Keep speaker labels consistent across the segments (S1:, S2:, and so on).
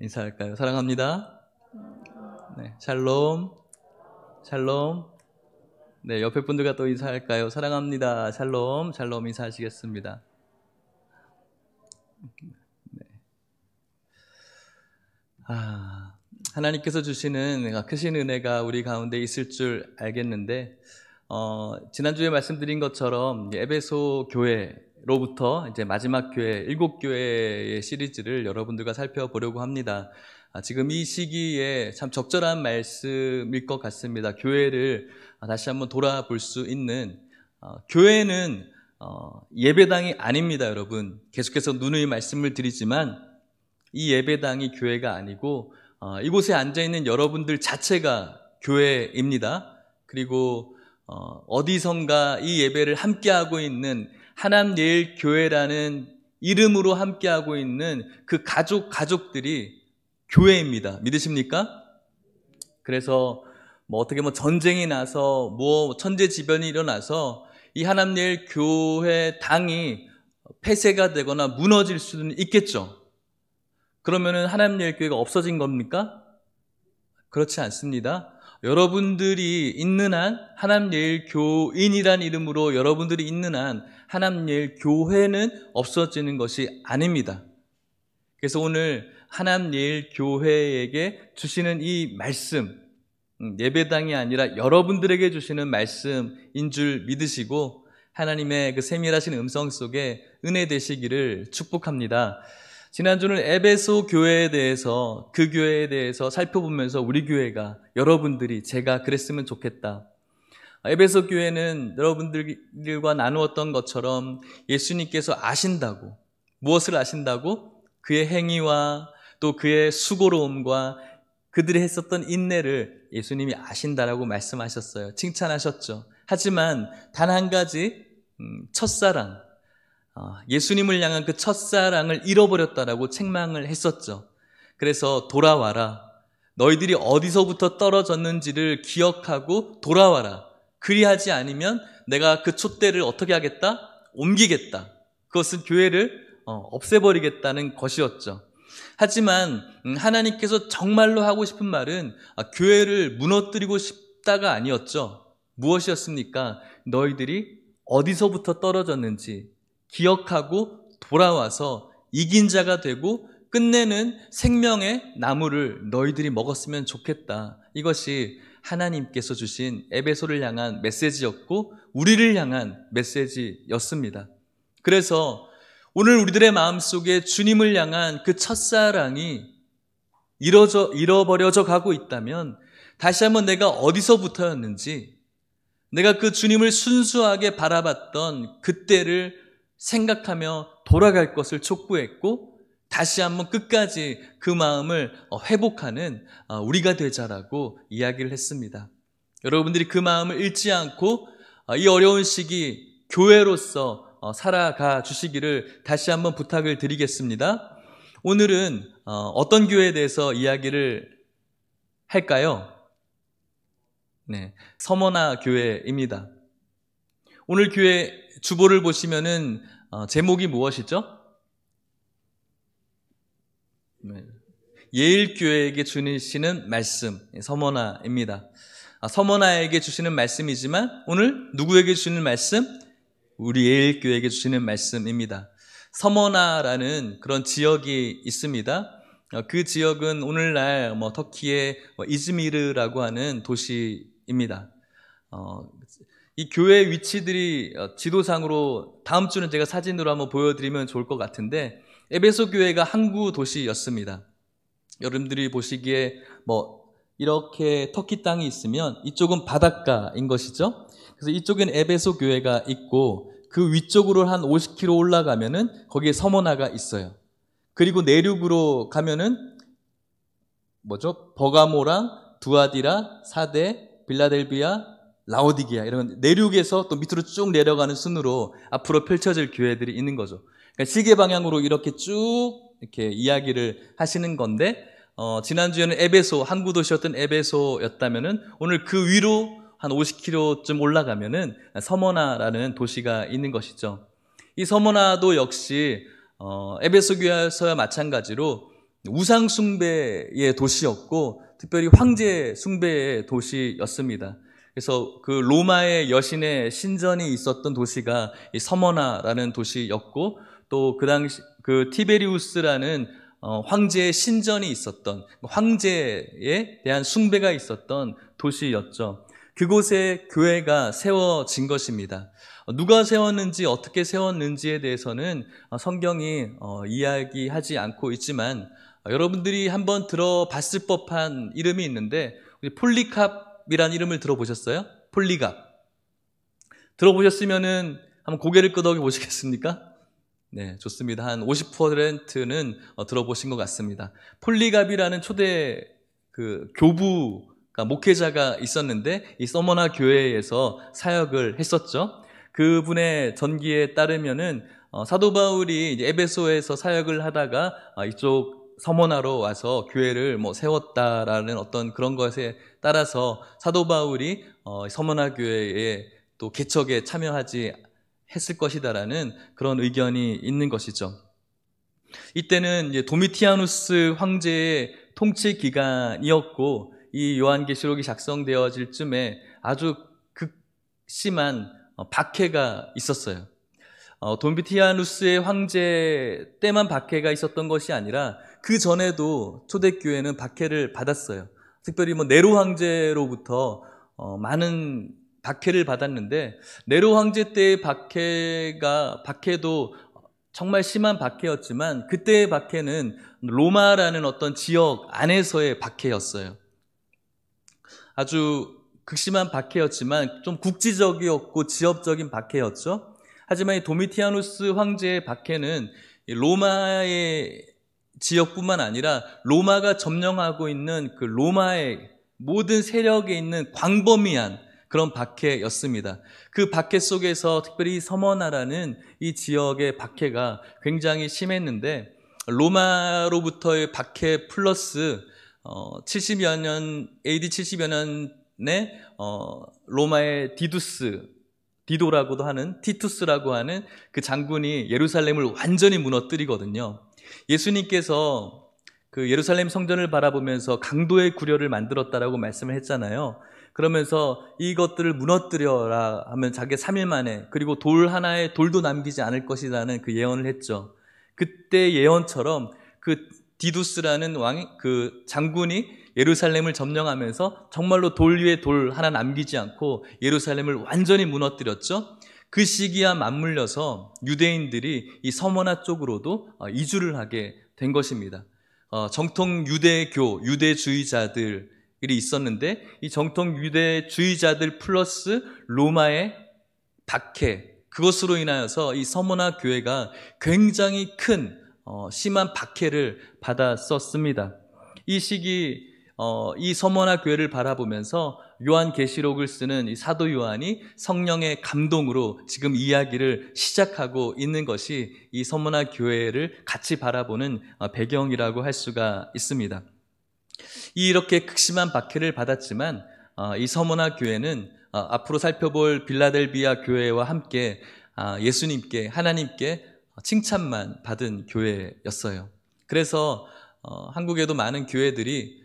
S1: 인사할까요? 사랑합니다. 네, 샬롬, 샬롬. 네, 옆에 분들과 또 인사할까요? 사랑합니다. 샬롬, 샬롬 인사하시겠습니다. 네. 하나님께서 주시는 크신 은혜가 우리 가운데 있을 줄 알겠는데, 지난주에 말씀드린 것처럼 에베소 교회로부터 이제 마지막 교회, 7교회의 시리즈를 여러분들과 살펴보려고 합니다. 지금 이 시기에 참 적절한 말씀일 것 같습니다. 교회를 다시 한번 돌아볼 수 있는, 교회는 예배당이 아닙니다, 여러분. 계속해서 누누이 말씀을 드리지만 이 예배당이 교회가 아니고 이곳에 앉아있는 여러분들 자체가 교회입니다. 그리고 어디선가 이 예배를 함께하고 있는 하남예일교회라는 이름으로 함께하고 있는 그 가족들이 교회입니다. 믿으십니까? 그래서 어떻게 전쟁이 나서 천재지변이 일어나서 이 하남예일교회 당이 폐쇄가 되거나 무너질 수는 있겠죠. 그러면은 하남예일교회가 없어진 겁니까? 그렇지 않습니다. 여러분들이 있는 한, 하남예일교인이란 이름으로 여러분들이 있는 한 하남예일교회는 없어지는 것이 아닙니다. 그래서 오늘 하남예일교회에게 주시는 이 말씀, 예배당이 아니라 여러분들에게 주시는 말씀인 줄 믿으시고 하나님의 그 세밀하신 음성 속에 은혜 되시기를 축복합니다. 지난주는 에베소 교회에 대해서, 그 교회에 대해서 살펴보면서 우리 교회가, 여러분들이, 제가 그랬으면 좋겠다. 에베소 교회는 여러분들과 나누었던 것처럼 예수님께서 아신다고, 무엇을 아신다고? 그의 행위와 또 그의 수고로움과 그들이 했었던 인내를 예수님이 아신다라고 말씀하셨어요. 칭찬하셨죠. 하지만 단 한 가지, 첫사랑, 예수님을 향한 그 첫사랑을 잃어버렸다라고 책망을 했었죠. 그래서 돌아와라. 너희들이 어디서부터 떨어졌는지를 기억하고 돌아와라. 그리하지 않으면 내가 그 촛대를 어떻게 하겠다? 옮기겠다. 그것은 교회를 없애버리겠다는 것이었죠. 하지만 하나님께서 정말로 하고 싶은 말은 교회를 무너뜨리고 싶다가 아니었죠. 무엇이었습니까? 너희들이 어디서부터 떨어졌는지 기억하고 돌아와서 이긴 자가 되고 끝내는 생명의 나무를 너희들이 먹었으면 좋겠다. 이것이 하나님께서 주신 에베소를 향한 메시지였고 우리를 향한 메시지였습니다. 그래서 오늘 우리들의 마음속에 주님을 향한 그 첫사랑이 잃어버려져 가고 있다면 다시 한번 내가 어디서부터였는지, 내가 그 주님을 순수하게 바라봤던 그때를 생각하며 돌아갈 것을 촉구했고 다시 한번 끝까지 그 마음을 회복하는 우리가 되자라고 이야기를 했습니다. 여러분들이 그 마음을 잃지 않고 이 어려운 시기 교회로서 살아가 주시기를 다시 한번 부탁을 드리겠습니다. 오늘은 어떤 교회에 대해서 이야기를 할까요? 네, 서머나 교회입니다. 오늘 교회 주보를 보시면은 제목이 무엇이죠? 예일교회에게 주시는 말씀, 서머나입니다. 서머나에게 주시는 말씀이지만 오늘 누구에게 주시는 말씀? 우리 예일교회에게 주시는 말씀입니다. 서머나라는 그런 지역이 있습니다. 그 지역은 오늘날 터키의 이즈미르라고 하는 도시입니다. 이 교회 위치들이 지도상으로 다음 주는 제가 사진으로 한번 보여드리면 좋을 것 같은데 에베소 교회가 항구 도시였습니다. 여러분들이 보시기에 이렇게 터키 땅이 있으면 이쪽은 바닷가인 것이죠. 그래서 이쪽엔 에베소 교회가 있고 그 위쪽으로 한 50km 올라가면은 거기에 서머나가 있어요. 그리고 내륙으로 가면은 버가모랑 두아디라, 사데, 빌라델비아, 라오디게아 이런 내륙에서 또 밑으로 쭉 내려가는 순으로 앞으로 펼쳐질 교회들이 있는 거죠. 그러니까 시계 방향으로 이렇게 쭉 이렇게 이야기를 하시는 건데 지난주에는 에베소, 항구 도시였던 에베소였다면은 오늘 그 위로 한 50km쯤 올라가면은 서머나라는 도시가 있는 것이죠. 이 서머나도 역시 에베소 교회에서와 마찬가지로 우상 숭배의 도시였고 특별히 황제 숭배의 도시였습니다. 그래서 그 로마의 여신의 신전이 있었던 도시가 이 서머나라는 도시였고 또 그 당시 그 티베리우스라는 황제의 신전이 있었던 황제에 대한 숭배가 있었던 도시였죠. 그곳에 교회가 세워진 것입니다. 누가 세웠는지 어떻게 세웠는지에 대해서는 성경이 이야기하지 않고 있지만 여러분들이 한번 들어봤을 법한 이름이 있는데 폴리캅이라는 이름을 들어보셨어요? 폴리갑. 들어보셨으면은 한번 고개를 끄덕여 보시겠습니까? 네, 좋습니다. 한 50%는 들어보신 것 같습니다. 폴리갑이라는 초대 그 교부 목회자가 있었는데 이 서머나 교회에서 사역을 했었죠. 그분의 전기에 따르면은 사도 바울이 이제 에베소에서 사역을 하다가 이쪽 서머나로 와서 교회를 세웠다라는 어떤 그런 것에 따라서 사도 바울이 서머나 교회에 또 개척에 참여하지 했을 것이다라는 그런 의견이 있는 것이죠. 이때는 이제 도미티아누스 황제의 통치 기간이었고 이 요한계시록이 작성되어질 쯤에 아주 극심한 박해가 있었어요. 도미티아누스의 황제 때만 박해가 있었던 것이 아니라 그 전에도 초대교회는 박해를 받았어요. 특별히 네로 황제로부터 많은 박해를 받았는데 네로 황제 때의 박해도 정말 심한 박해였지만 그때의 박해는 로마라는 어떤 지역 안에서의 박해였어요. 아주 극심한 박해였지만 좀 국지적이었고 지역적인 박해였죠. 하지만 이 도미티아누스 황제의 박해는 로마의 지역뿐만 아니라 로마가 점령하고 있는 그 로마의 모든 세력에 있는 광범위한 그런 박해였습니다. 그 박해 속에서 특별히 서머나라는 이 지역의 박해가 굉장히 심했는데 로마로부터의 박해 플러스 70여 년 AD 70여 년에 로마의 디도라고도 하는 티투스라고 하는 그 장군이 예루살렘을 완전히 무너뜨리거든요. 예수님께서 그 예루살렘 성전을 바라보면서 강도의 구려를 만들었다라고 말씀을 했잖아요. 그러면서 이것들을 무너뜨려라 하면 자기 3일 만에 그리고 돌 하나에 돌도 남기지 않을 것이라는 그 예언을 했죠. 그때 예언처럼 그 디두스라는 그 장군이 예루살렘을 점령하면서 정말로 돌 위에 돌 하나 남기지 않고 예루살렘을 완전히 무너뜨렸죠. 그 시기와 맞물려서 유대인들이 이 서머나 쪽으로도 이주를 하게 된 것입니다. 정통 유대주의자들이 있었는데 이 정통 유대주의자들 플러스 로마의 박해, 그것으로 인하여서 이 서머나 교회가 굉장히 큰 심한 박해를 받았었습니다. 이 시기 이 서머나 교회를 바라보면서 요한계시록을 쓰는 이 사도 요한이 성령의 감동으로 지금 이야기를 시작하고 있는 것이 이 서머나 교회를 같이 바라보는 배경이라고 할 수가 있습니다. 이렇게 극심한 박해를 받았지만 이 서머나 교회는 앞으로 살펴볼 빌라델비아 교회와 함께 예수님께 하나님께 칭찬만 받은 교회였어요. 그래서 한국에도 많은 교회들이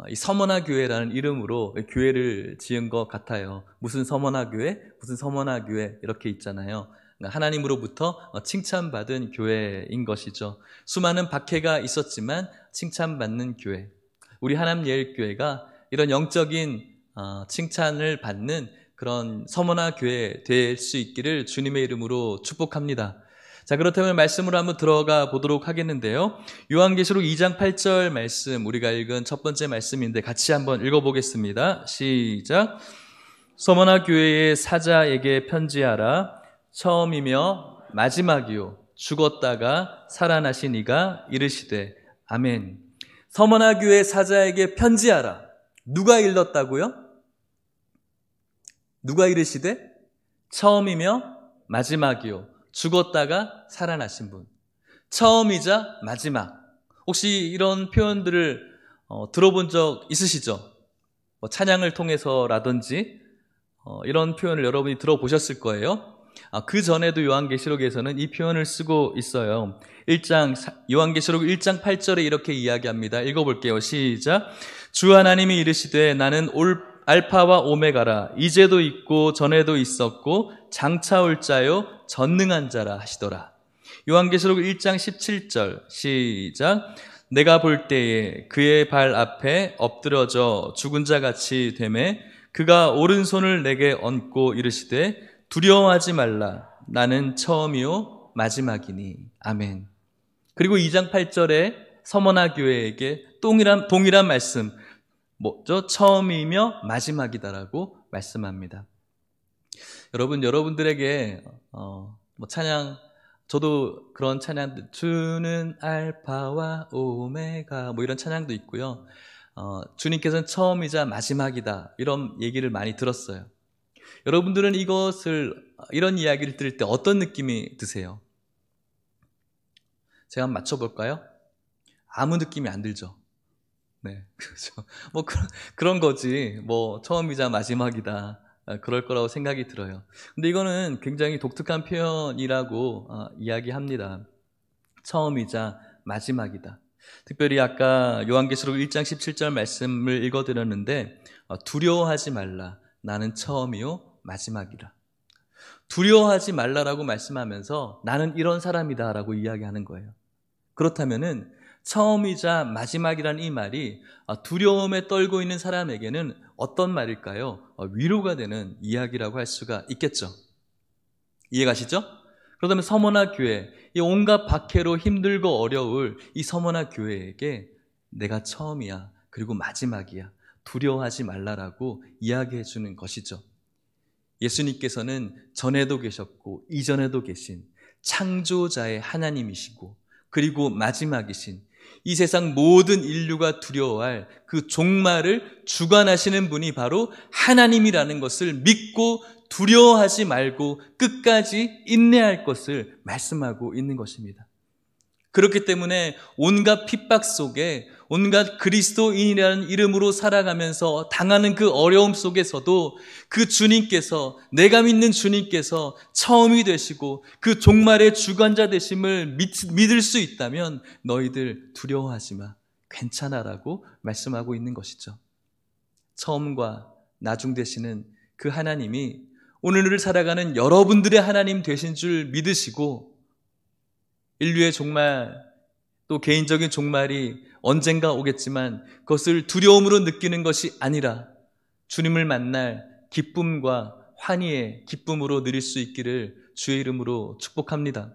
S1: 이 서머나 교회라는 이름으로 교회를 지은 것 같아요. 무슨 서머나 교회, 무슨 서머나 교회 이렇게 있잖아요. 하나님으로부터 칭찬받은 교회인 것이죠. 수많은 박해가 있었지만 칭찬받는 교회. 우리 하남예일교회가 이런 영적인 칭찬을 받는 그런 서머나 교회 될 수 있기를 주님의 이름으로 축복합니다. 자, 그렇다면 말씀으로 한번 들어가 보도록 하겠는데요. 요한계시록 2장 8절 말씀, 우리가 읽은 첫 번째 말씀인데 같이 한번 읽어보겠습니다. 시작. 서머나 교회의 사자에게 편지하라. 처음이며 마지막이요 죽었다가 살아나신 이가 이르시되 아멘. 서머나 교회 사자에게 편지하라. 누가 일렀다고요? 누가 이르시되? 처음이며 마지막이요 죽었다가 살아나신 분. 처음이자 마지막. 혹시 이런 표현들을 들어본 적 있으시죠? 찬양을 통해서라든지 이런 표현을 여러분이 들어보셨을 거예요. 그 전에도 요한계시록에서는 이 표현을 쓰고 있어요. 요한계시록 1장 8절에 이렇게 이야기합니다. 읽어볼게요. 시작. 주 하나님이 이르시되 나는 알파와 오메가라. 이제도 있고 전에도 있었고 장차 올 자요 전능한 자라 하시더라. 요한계시록 1장 17절 시작. 내가 볼 때에 그의 발 앞에 엎드러져 죽은 자 같이 되매 그가 오른손을 내게 얹고 이르시되 두려워하지 말라. 나는 처음이요 마지막이니. 아멘. 그리고 2장 8절에 서머나 교회에게 동일한 말씀, 뭐죠? 처음이며 마지막이다라고 말씀합니다. 여러분들에게 찬양, 저도 그런 찬양, 주는 알파와 오메가 이런 찬양도 있고요. 주님께서는 처음이자 마지막이다 이런 얘기를 많이 들었어요. 여러분들은 이런 이야기를 들을 때 어떤 느낌이 드세요? 제가 한번 맞춰볼까요? 아무 느낌이 안 들죠. 네, 그렇죠. 그런 거지. 처음이자 마지막이다. 그럴 거라고 생각이 들어요. 근데 이거는 굉장히 독특한 표현이라고 이야기합니다. 처음이자 마지막이다. 특별히 아까 요한계시록 1장 17절 말씀을 읽어드렸는데 두려워하지 말라. 나는 처음이요 마지막이라. 두려워하지 말라라고 말씀하면서 나는 이런 사람이다라고 이야기하는 거예요. 그렇다면은 처음이자 마지막이라는 이 말이 두려움에 떨고 있는 사람에게는 어떤 말일까요? 위로가 되는 이야기라고 할 수가 있겠죠. 이해가시죠? 그렇다면 서머나 교회, 이 온갖 박해로 힘들고 어려울 이 서머나 교회에게 내가 처음이야, 그리고 마지막이야, 두려워하지 말라라고 이야기해 주는 것이죠. 예수님께서는 전에도 계셨고 이전에도 계신 창조자의 하나님이시고 그리고 마지막이신 이 세상 모든 인류가 두려워할 그 종말을 주관하시는 분이 바로 하나님이라는 것을 믿고 두려워하지 말고 끝까지 인내할 것을 말씀하고 있는 것입니다. 그렇기 때문에 온갖 핍박 속에 온갖 그리스도인이라는 이름으로 살아가면서 당하는 그 어려움 속에서도 그 주님께서, 내가 믿는 주님께서 처음이 되시고 그 종말의 주관자 되심을 믿을 수 있다면 너희들 두려워하지 마, 괜찮아라고 말씀하고 있는 것이죠. 처음과 나중 되시는 그 하나님이 오늘을 살아가는 여러분들의 하나님 되신 줄 믿으시고 인류의 종말, 또 개인적인 종말이 언젠가 오겠지만 그것을 두려움으로 느끼는 것이 아니라 주님을 만날 기쁨과 환희의 기쁨으로 누릴 수 있기를 주의 이름으로 축복합니다.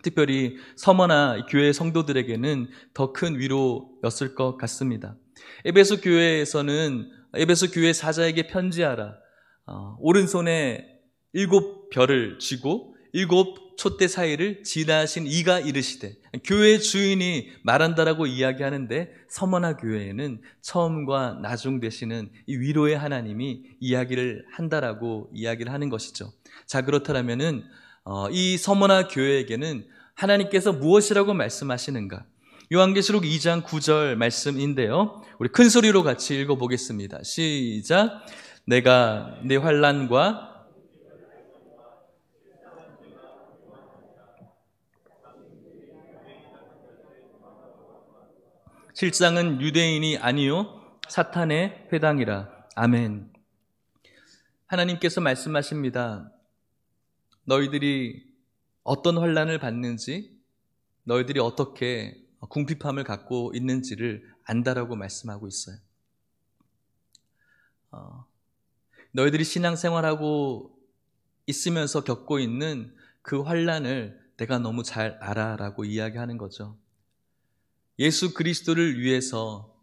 S1: 특별히 서머나 교회 성도들에게는 더 큰 위로였을 것 같습니다. 에베소 교회 사자에게 편지하라. 오른손에 7별을 쥐고 7 촛대 사이를 지나신 이가 이르시되, 교회의 주인이 말한다라고 이야기하는데 서머나 교회에는 처음과 나중 되시는 이 위로의 하나님이 이야기를 한다라고 이야기를 하는 것이죠. 자, 그렇다면은 이 서머나 교회에게는 하나님께서 무엇이라고 말씀하시는가? 요한계시록 2장 9절 말씀인데요. 우리 큰 소리로 같이 읽어보겠습니다. 시작. 내가 내 환난과 실상은 유대인이 아니요 사탄의 회당이라. 아멘. 하나님께서 말씀하십니다. 너희들이 어떤 환난을 받는지, 너희들이 어떻게 궁핍함을 갖고 있는지를 안다라고 말씀하고 있어요. 너희들이 신앙생활하고 있으면서 겪고 있는 그 환난을 내가 너무 잘 알아라고 이야기하는 거죠. 예수 그리스도를 위해서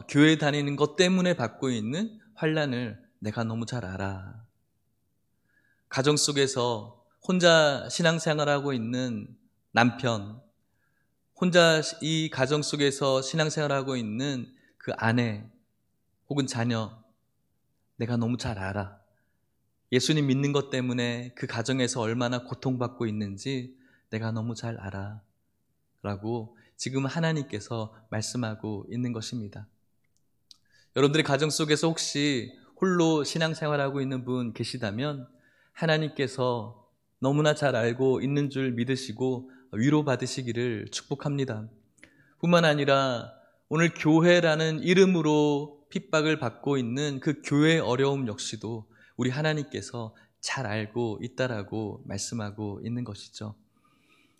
S1: 교회 다니는 것 때문에 받고 있는 환난을 내가 너무 잘 알아. 가정 속에서 혼자 신앙생활하고 있는 남편, 혼자 이 가정 속에서 신앙생활하고 있는 그 아내 혹은 자녀, 내가 너무 잘 알아. 예수님 믿는 것 때문에 그 가정에서 얼마나 고통받고 있는지 내가 너무 잘 알아 라고 지금 하나님께서 말씀하고 있는 것입니다. 여러분들의 가정 속에서 혹시 홀로 신앙생활하고 있는 분 계시다면 하나님께서 너무나 잘 알고 있는 줄 믿으시고 위로받으시기를 축복합니다. 뿐만 아니라 오늘 교회라는 이름으로 핍박을 받고 있는 그 교회의 어려움 역시도 우리 하나님께서 잘 알고 있다라고 말씀하고 있는 것이죠.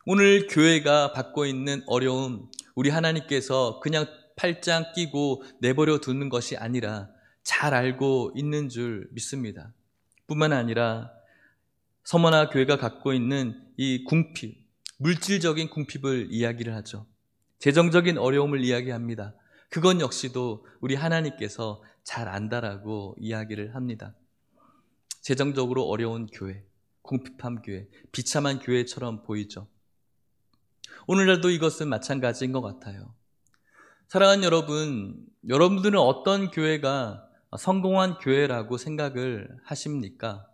S1: 오늘 교회가 받고 있는 어려움, 우리 하나님께서 그냥 팔짱 끼고 내버려 두는 것이 아니라 잘 알고 있는 줄 믿습니다. 뿐만 아니라 서머나 교회가 갖고 있는 이 궁핍, 물질적인 궁핍을 이야기를 하죠. 재정적인 어려움을 이야기합니다. 그건 역시도 우리 하나님께서 잘 안다라고 이야기를 합니다. 재정적으로 어려운 교회, 궁핍한 교회, 비참한 교회처럼 보이죠. 오늘날도 이것은 마찬가지인 것 같아요. 사랑하는 여러분, 여러분들은 어떤 교회가 성공한 교회라고 생각을 하십니까?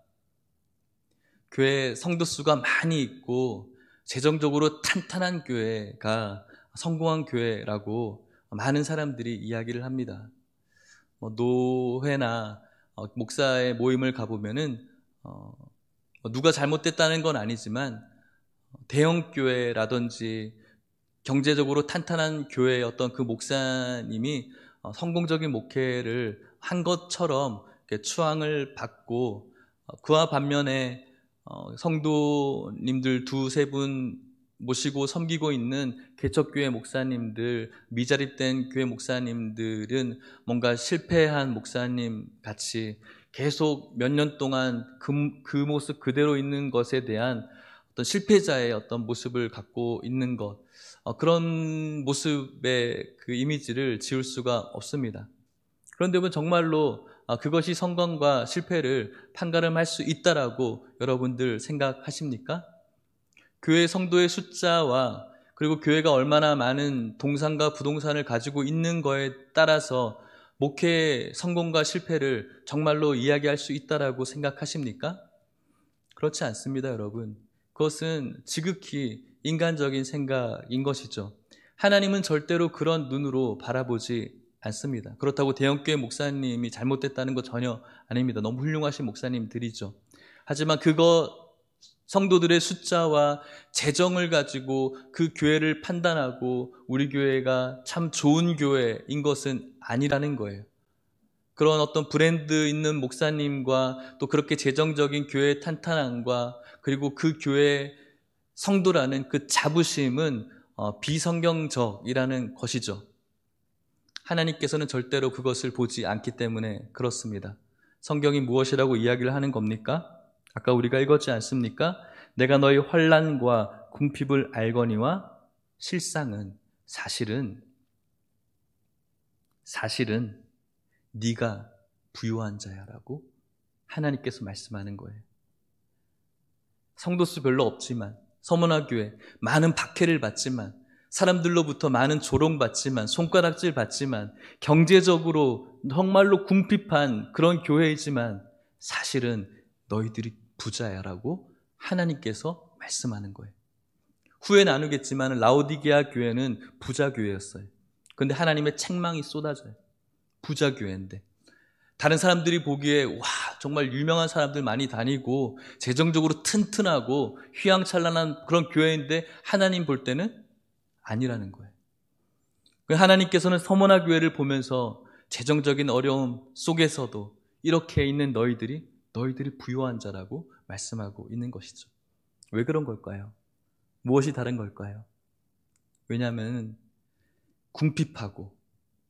S1: 교회 성도 수가 많이 있고 재정적으로 탄탄한 교회가 성공한 교회라고 많은 사람들이 이야기를 합니다. 노회나 목사의 모임을 가보면은 누가 잘못됐다는 건 아니지만 대형 교회라든지 경제적으로 탄탄한 교회의 어떤 그 목사님이 성공적인 목회를 한 것처럼 추앙을 받고, 그와 반면에 성도님들 두세 분 모시고 섬기고 있는 개척교회 목사님들, 미자립된 교회 목사님들은 뭔가 실패한 목사님 같이 계속 몇 년 동안 그 모습 그대로 있는 것에 대한 어떤 실패자의 어떤 모습을 갖고 있는 것, 그런 모습의 그 이미지를 지울 수가 없습니다. 그런데 정말로 그것이 성공과 실패를 판가름할 수 있다라고 여러분들 생각하십니까? 교회 성도의 숫자와 그리고 교회가 얼마나 많은 동산과 부동산을 가지고 있는 거에 따라서 목회의 성공과 실패를 정말로 이야기할 수 있다라고 생각하십니까? 그렇지 않습니다, 여러분. 그것은 지극히 인간적인 생각인 것이죠. 하나님은 절대로 그런 눈으로 바라보지 않습니다. 그렇다고 대형교회 목사님이 잘못됐다는 거 전혀 아닙니다. 너무 훌륭하신 목사님들이죠. 하지만 성도들의 숫자와 재정을 가지고 그 교회를 판단하고 우리 교회가 참 좋은 교회인 것은 아니라는 거예요. 그런 어떤 브랜드 있는 목사님과 또 그렇게 재정적인 교회의 탄탄함과 그리고 그 교회의 성도라는 그 자부심은 비성경적이라는 것이죠. 하나님께서는 절대로 그것을 보지 않기 때문에 그렇습니다. 성경이 무엇이라고 이야기를 하는 겁니까? 아까 우리가 읽었지 않습니까? 내가 너희 환난과 궁핍을 알거니와 실상은 사실은 네가 부유한 자야라고 하나님께서 말씀하는 거예요. 성도수 별로 없지만, 서머나 교회 많은 박해를 받지만, 사람들로부터 많은 조롱받지만, 손가락질 받지만, 경제적으로 정말로 궁핍한 그런 교회이지만 사실은 너희들이 부자야라고 하나님께서 말씀하는 거예요. 후에 나누겠지만 라오디게아 교회는 부자 교회였어요. 그런데 하나님의 책망이 쏟아져요. 부자 교회인데 다른 사람들이 보기에 와, 정말 유명한 사람들 많이 다니고 재정적으로 튼튼하고 휘황찬란한 그런 교회인데 하나님 볼 때는 아니라는 거예요. 하나님께서는 서머나 교회를 보면서 재정적인 어려움 속에서도 이렇게 있는 너희들이 부유한 자라고 말씀하고 있는 것이죠. 왜 그런 걸까요? 무엇이 다른 걸까요? 왜냐하면 궁핍하고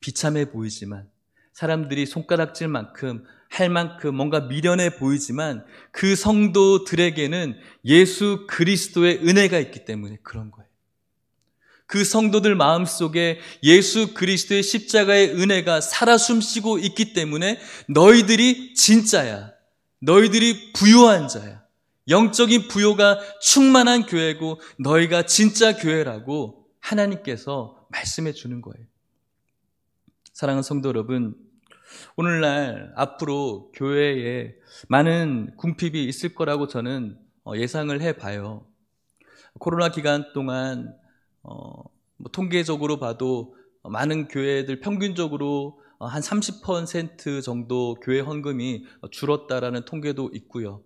S1: 비참해 보이지만, 사람들이 손가락질만큼 할 만큼 뭔가 미련해 보이지만 그 성도들에게는 예수 그리스도의 은혜가 있기 때문에 그런 거예요. 그 성도들 마음속에 예수 그리스도의 십자가의 은혜가 살아 숨쉬고 있기 때문에 너희들이 진짜야. 너희들이 부유한 자야. 영적인 부요가 충만한 교회고 너희가 진짜 교회라고 하나님께서 말씀해 주는 거예요. 사랑하는 성도 여러분, 오늘날 앞으로 교회에 많은 궁핍이 있을 거라고 저는 예상을 해봐요. 코로나 기간 동안 통계적으로 봐도 많은 교회들 평균적으로 한 30% 정도 교회 헌금이 줄었다라는 통계도 있고요.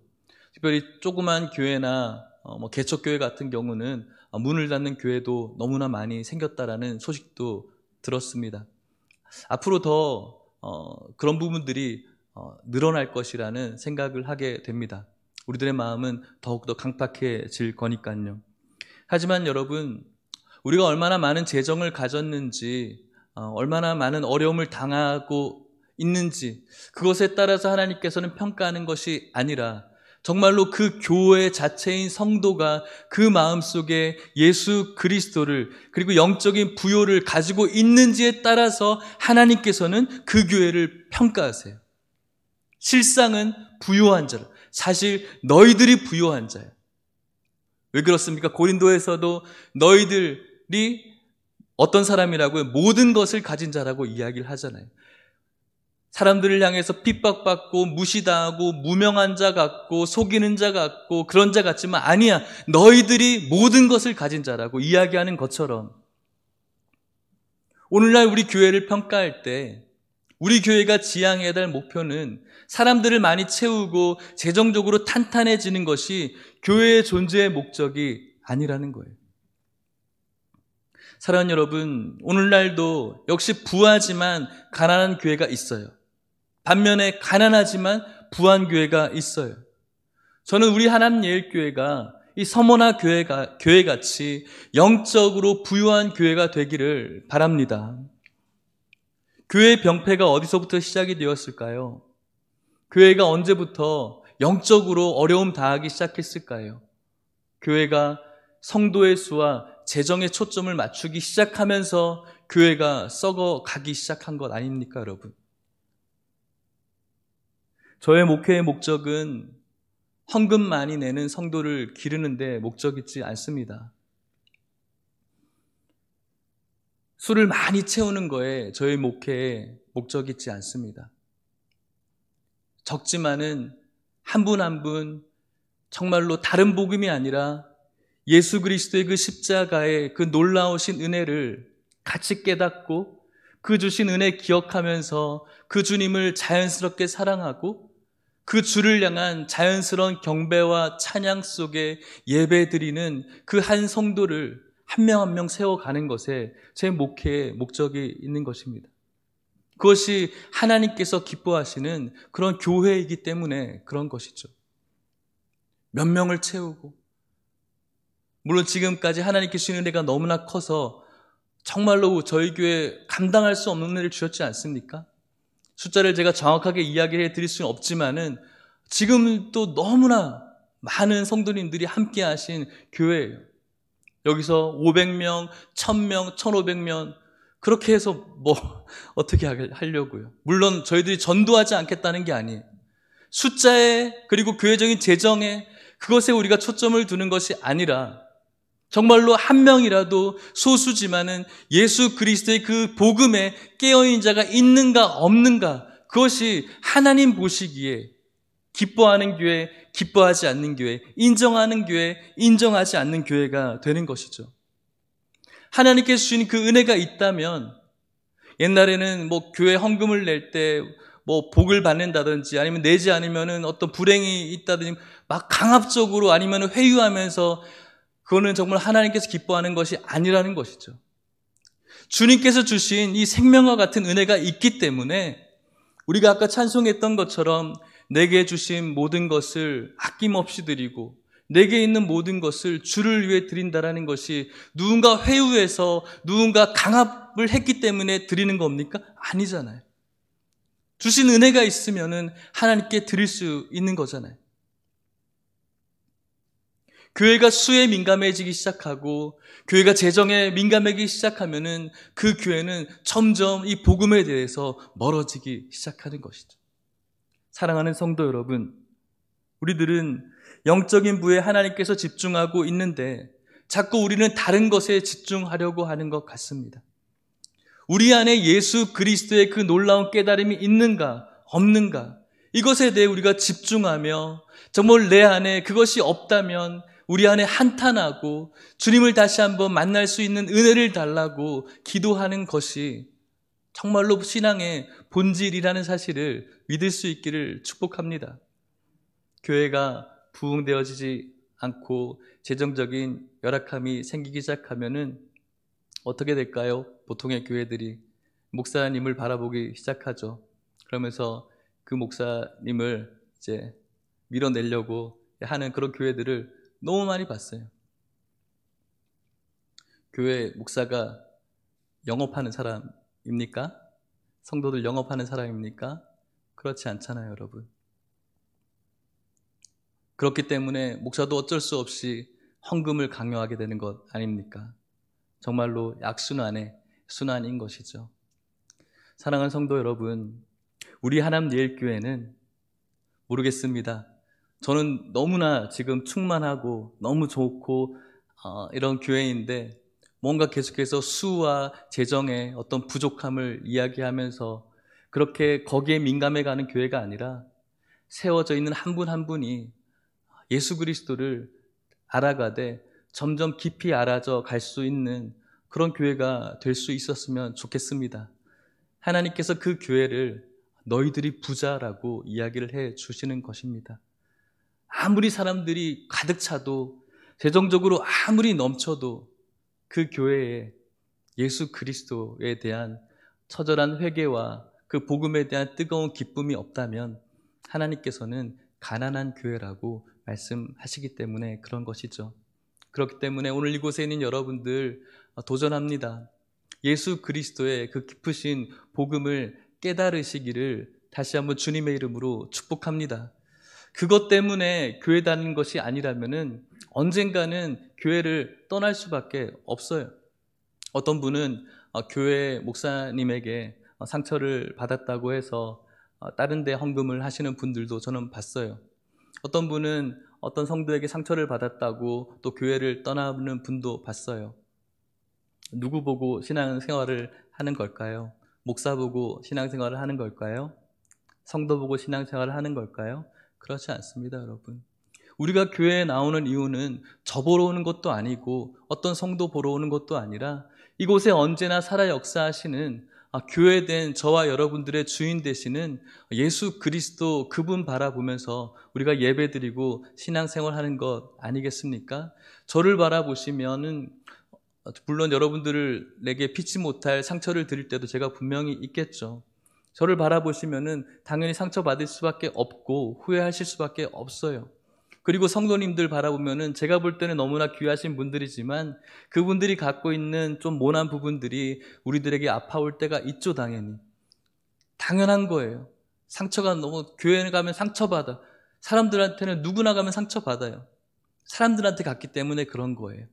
S1: 특별히 조그만 교회나 개척교회 같은 경우는 문을 닫는 교회도 너무나 많이 생겼다라는 소식도 들었습니다. 앞으로 더 그런 부분들이 늘어날 것이라는 생각을 하게 됩니다. 우리들의 마음은 더욱더 강팍해질 거니까요. 하지만 여러분, 우리가 얼마나 많은 재정을 가졌는지, 얼마나 많은 어려움을 당하고 있는지, 그것에 따라서 하나님께서는 평가하는 것이 아니라 정말로 그 교회 자체인 성도가 그 마음속에 예수 그리스도를, 그리고 영적인 부요를 가지고 있는지에 따라서 하나님께서는 그 교회를 평가하세요. 실상은 부요한 자라. 사실 너희들이 부요한 자예요. 왜 그렇습니까? 고린도에서도 너희들이 어떤 사람이라고요? 모든 것을 가진 자라고 이야기를 하잖아요. 사람들을 향해서 핍박받고 무시당하고 무명한 자 같고 속이는 자 같고 그런 자 같지만 아니야. 너희들이 모든 것을 가진 자라고 이야기하는 것처럼 오늘날 우리 교회를 평가할 때 우리 교회가 지향해야 될 목표는 사람들을 많이 채우고 재정적으로 탄탄해지는 것이 교회의 존재의 목적이 아니라는 거예요. 사랑하는 여러분, 오늘날도 역시 부하지만 가난한 교회가 있어요. 반면에 가난하지만 부한 교회가 있어요. 저는 우리 하남예일교회가 이 서머나 교회같이 영적으로 부유한 교회가 되기를 바랍니다. 교회의 병폐가 어디서부터 시작이 되었을까요? 교회가 언제부터 영적으로 어려움 당하기 시작했을까요? 교회가 성도의 수와 재정에 초점을 맞추기 시작하면서 교회가 썩어가기 시작한 것 아닙니까, 여러분? 저의 목회의 목적은 헌금 많이 내는 성도를 기르는 데 목적이지 않습니다. 술을 많이 채우는 거에 저의 목회의 목적이 있지 않습니다. 적지만은 한 분 한 분 정말로 다른 복음이 아니라 예수 그리스도의 그 십자가의 그 놀라우신 은혜를 같이 깨닫고 그 주신 은혜 기억하면서 그 주님을 자연스럽게 사랑하고 그 주를 향한 자연스러운 경배와 찬양 속에 예배드리는 그 한 성도를 한 명 한 명 세워가는 것에 제 목회의 목적이 있는 것입니다. 그것이 하나님께서 기뻐하시는 그런 교회이기 때문에 그런 것이죠. 몇 명을 채우고, 물론 지금까지 하나님께 주신 은혜가 너무나 커서 정말로 저희 교회 감당할 수 없는 은혜를 주셨지 않습니까? 숫자를 제가 정확하게 이야기해 드릴 수는 없지만은 지금 또 너무나 많은 성도님들이 함께 하신 교회예요. 여기서 500명, 1000명, 1500명 그렇게 해서 뭐 어떻게 하려고요. 물론 저희들이 전도하지 않겠다는 게 아니에요. 숫자에 그리고 교회적인 재정에 그것에 우리가 초점을 두는 것이 아니라 정말로 한 명이라도 소수지만은 예수 그리스도의 그 복음에 깨어있는 자가 있는가 없는가, 그것이 하나님 보시기에 기뻐하는 교회, 기뻐하지 않는 교회, 인정하는 교회, 인정하지 않는 교회가 되는 것이죠. 하나님께서 주신 그 은혜가 있다면, 옛날에는 뭐 교회 헌금을 낼 때 뭐 복을 받는다든지 아니면 내지 않으면은 어떤 불행이 있다든지 막 강압적으로 아니면 회유하면서, 그거는 정말 하나님께서 기뻐하는 것이 아니라는 것이죠. 주님께서 주신 이 생명과 같은 은혜가 있기 때문에 우리가 아까 찬송했던 것처럼 내게 주신 모든 것을 아낌없이 드리고 내게 있는 모든 것을 주를 위해 드린다라는 것이 누군가 회유해서 누군가 강압을 했기 때문에 드리는 겁니까? 아니잖아요. 주신 은혜가 있으면은 하나님께 드릴 수 있는 거잖아요. 교회가 수에 민감해지기 시작하고 교회가 재정에 민감해지기 시작하면은 그 교회는 점점 이 복음에 대해서 멀어지기 시작하는 것이죠. 사랑하는 성도 여러분, 우리들은 영적인 부에 하나님께서 집중하고 있는데 자꾸 우리는 다른 것에 집중하려고 하는 것 같습니다. 우리 안에 예수 그리스도의 그 놀라운 깨달음이 있는가 없는가, 이것에 대해 우리가 집중하며 정말 내 안에 그것이 없다면 우리 안에 한탄하고 주님을 다시 한번 만날 수 있는 은혜를 달라고 기도하는 것이 정말로 신앙의 본질이라는 사실을 믿을 수 있기를 축복합니다. 교회가 부흥되어지지 않고 재정적인 열악함이 생기기 시작하면은 어떻게 될까요? 보통의 교회들이 목사님을 바라보기 시작하죠. 그러면서 그 목사님을 이제 밀어내려고 하는 그런 교회들을 너무 많이 봤어요. 교회 목사가 영업하는 사람입니까? 성도들 영업하는 사람입니까? 그렇지 않잖아요, 여러분. 그렇기 때문에 목사도 어쩔 수 없이 헌금을 강요하게 되는 것 아닙니까? 정말로 약순환의 순환인 것이죠. 사랑하는 성도 여러분, 우리 하남예일교회는 모르겠습니다. 저는 너무나 지금 충만하고 너무 좋고 이런 교회인데 뭔가 계속해서 수와 재정의 어떤 부족함을 이야기하면서 그렇게 거기에 민감해 가는 교회가 아니라 세워져 있는 한 분 한 분이 예수 그리스도를 알아가되 점점 깊이 알아져 갈 수 있는 그런 교회가 될 수 있었으면 좋겠습니다. 하나님께서 그 교회를 너희들이 부자라고 이야기를 해 주시는 것입니다. 아무리 사람들이 가득 차도 재정적으로 아무리 넘쳐도 그 교회에 예수 그리스도에 대한 처절한 회개와 그 복음에 대한 뜨거운 기쁨이 없다면 하나님께서는 가난한 교회라고 말씀하시기 때문에 그런 것이죠. 그렇기 때문에 오늘 이곳에 있는 여러분들 도전합니다. 예수 그리스도의 그 깊으신 복음을 깨달으시기를 다시 한번 주님의 이름으로 축복합니다. 그것 때문에 교회 다니는 것이 아니라면은 언젠가는 교회를 떠날 수밖에 없어요. 어떤 분은 교회 목사님에게 상처를 받았다고 해서 다른 데 헌금을 하시는 분들도 저는 봤어요. 어떤 분은 어떤 성도에게 상처를 받았다고 또 교회를 떠나는 분도 봤어요. 누구 보고 신앙생활을 하는 걸까요? 목사 보고 신앙생활을 하는 걸까요? 성도 보고 신앙생활을 하는 걸까요? 그렇지 않습니다, 여러분. 우리가 교회에 나오는 이유는 저 보러 오는 것도 아니고 어떤 성도 보러 오는 것도 아니라 이곳에 언제나 살아 역사하시는 교회된 저와 여러분들의 주인 되시는 예수 그리스도 그분 바라보면서 우리가 예배드리고 신앙생활하는 것 아니겠습니까? 저를 바라보시면은 물론 여러분들에게 피치 못할 상처를 드릴 때도 제가 분명히 있겠죠. 저를 바라보시면은 당연히 상처받을 수밖에 없고 후회하실 수밖에 없어요. 그리고 성도님들 바라보면은 제가 볼 때는 너무나 귀하신 분들이지만 그분들이 갖고 있는 좀 모난 부분들이 우리들에게 아파올 때가 있죠, 당연히. 당연한 거예요. 상처가 너무, 교회에 가면 상처받아. 사람들한테는 누구나 가면 상처받아요. 사람들한테 갔기 때문에 그런 거예요.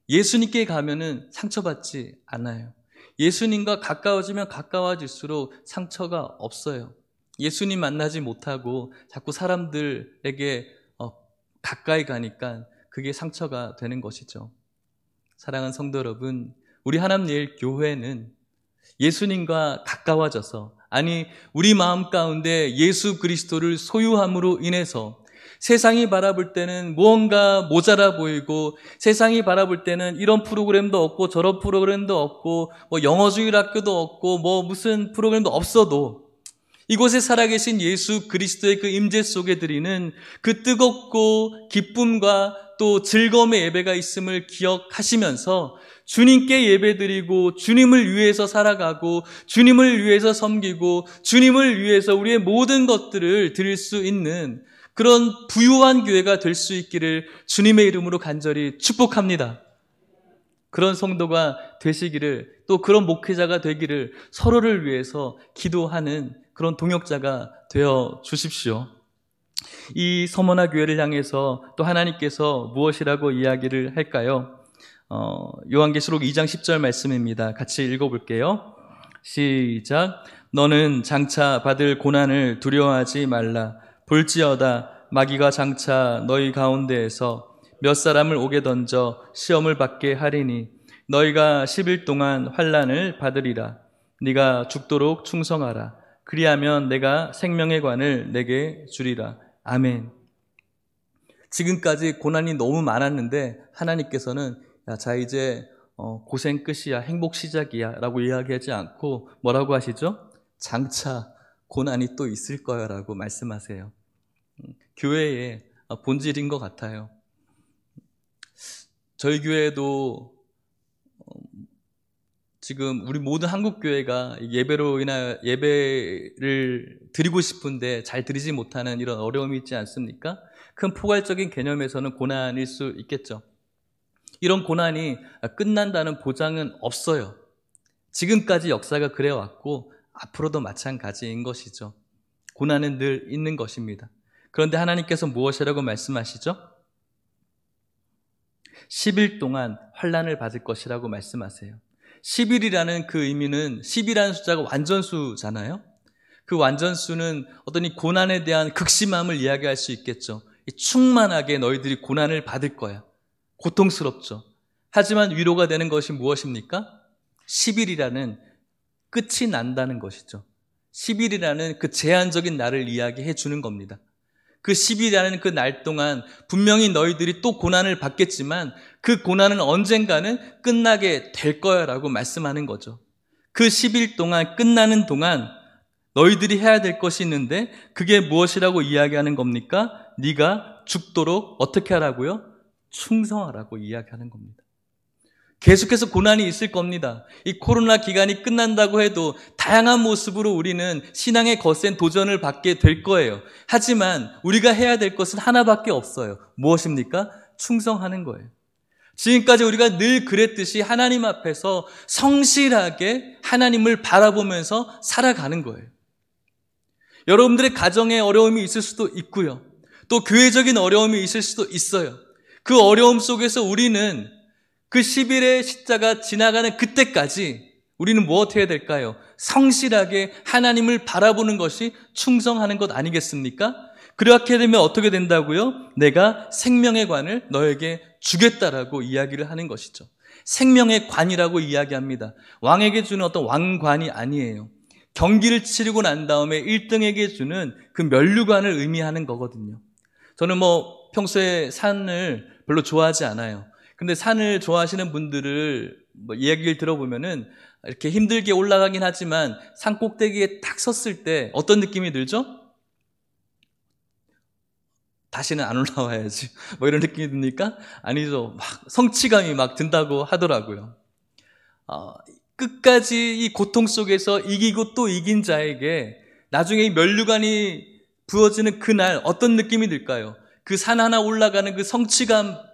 S1: 예수님께 가면은 상처받지 않아요. 예수님과 가까워지면 가까워질수록 상처가 없어요. 예수님 만나지 못하고 자꾸 사람들에게 가까이 가니까 그게 상처가 되는 것이죠. 사랑하는 성도 여러분, 우리 하남예일교회는 예수님과 가까워져서, 아니 우리 마음 가운데 예수 그리스도를 소유함으로 인해서 세상이 바라볼 때는 무언가 모자라 보이고 세상이 바라볼 때는 이런 프로그램도 없고 저런 프로그램도 없고 영어주일 학교도 없고 무슨 프로그램도 없어도 이곳에 살아계신 예수 그리스도의 그 임재 속에 드리는 그 뜨겁고 기쁨과 또 즐거움의 예배가 있음을 기억하시면서 주님께 예배드리고 주님을 위해서 살아가고 주님을 위해서 섬기고 주님을 위해서 우리의 모든 것들을 드릴 수 있는 그런 부유한 교회가 될 수 있기를 주님의 이름으로 간절히 축복합니다. 그런 성도가 되시기를, 또 그런 목회자가 되기를 서로를 위해서 기도하는 그런 동역자가 되어 주십시오. 이 서머나 교회를 향해서 또 하나님께서 무엇이라고 이야기를 할까요? 요한계시록 2장 10절 말씀입니다. 같이 읽어볼게요. 시작. 너는 장차 받을 고난을 두려워하지 말라. 볼지어다 마귀가 장차 너희 가운데에서 몇 사람을 옥에 던져 시험을 받게 하리니 너희가 10일 동안 환난을 받으리라. 네가 죽도록 충성하라. 그리하면 내가 생명의 관을 내게 주리라. 아멘. 지금까지 고난이 너무 많았는데 하나님께서는 자 이제 고생 끝이야, 행복 시작이야 라고 이야기하지 않고 뭐라고 하시죠? 장차 고난이 또 있을 거야 라고 말씀하세요. 교회에 본질인 것 같아요. 저희 교회도 지금 우리 모든 한국교회가 예배로 인하여 예배를 드리고 싶은데 잘 드리지 못하는 이런 어려움이 있지 않습니까? 큰 포괄적인 개념에서는 고난일 수 있겠죠. 이런 고난이 끝난다는 보장은 없어요. 지금까지 역사가 그래왔고 앞으로도 마찬가지인 것이죠. 고난은 늘 있는 것입니다. 그런데 하나님께서 무엇이라고 말씀하시죠? 10일 동안 환난을 받을 것이라고 말씀하세요. 10일이라는 그 의미는 10이라는 숫자가 완전수잖아요. 그 완전수는 어떤 이 고난에 대한 극심함을 이야기할 수 있겠죠. 충만하게 너희들이 고난을 받을 거야. 고통스럽죠. 하지만 위로가 되는 것이 무엇입니까? 10일이라는 끝이 난다는 것이죠. 10일이라는 그 제한적인 날을 이야기해 주는 겁니다. 그 10일이라는 그 날 동안 분명히 너희들이 또 고난을 받겠지만 그 고난은 언젠가는 끝나게 될 거야 라고 말씀하는 거죠. 그 10일 동안 끝나는 동안 너희들이 해야 될 것이 있는데 그게 무엇이라고 이야기하는 겁니까? 네가 죽도록 어떻게 하라고요? 충성하라고 이야기하는 겁니다. 계속해서 고난이 있을 겁니다. 이 코로나 기간이 끝난다고 해도 다양한 모습으로 우리는 신앙의 거센 도전을 받게 될 거예요. 하지만 우리가 해야 될 것은 하나밖에 없어요. 무엇입니까? 충성하는 거예요. 지금까지 우리가 늘 그랬듯이 하나님 앞에서 성실하게 하나님을 바라보면서 살아가는 거예요. 여러분들의 가정에 어려움이 있을 수도 있고요. 또 교회적인 어려움이 있을 수도 있어요. 그 어려움 속에서 우리는 그 10일의 십자가 지나가는 그때까지 우리는 무엇 해야 될까요? 성실하게 하나님을 바라보는 것이 충성하는 것 아니겠습니까? 그렇게 되면 어떻게 된다고요? 내가 생명의 관을 너에게 주겠다라고 이야기를 하는 것이죠. 생명의 관이라고 이야기합니다. 왕에게 주는 어떤 왕관이 아니에요. 경기를 치르고 난 다음에 1등에게 주는 그 면류관을 의미하는 거거든요. 저는 평소에 산을 별로 좋아하지 않아요. 근데 산을 좋아하시는 분들을 이야기를 들어보면은 이렇게 힘들게 올라가긴 하지만 산 꼭대기에 딱 섰을 때 어떤 느낌이 들죠? 다시는 안 올라와야지. 이런 느낌이 듭니까? 아니죠. 성취감이 든다고 하더라고요. 끝까지 이 고통 속에서 이기고 또 이긴 자에게 나중에 이 면류관이 부어지는 그날 어떤 느낌이 들까요? 그 산 하나 올라가는 그 성취감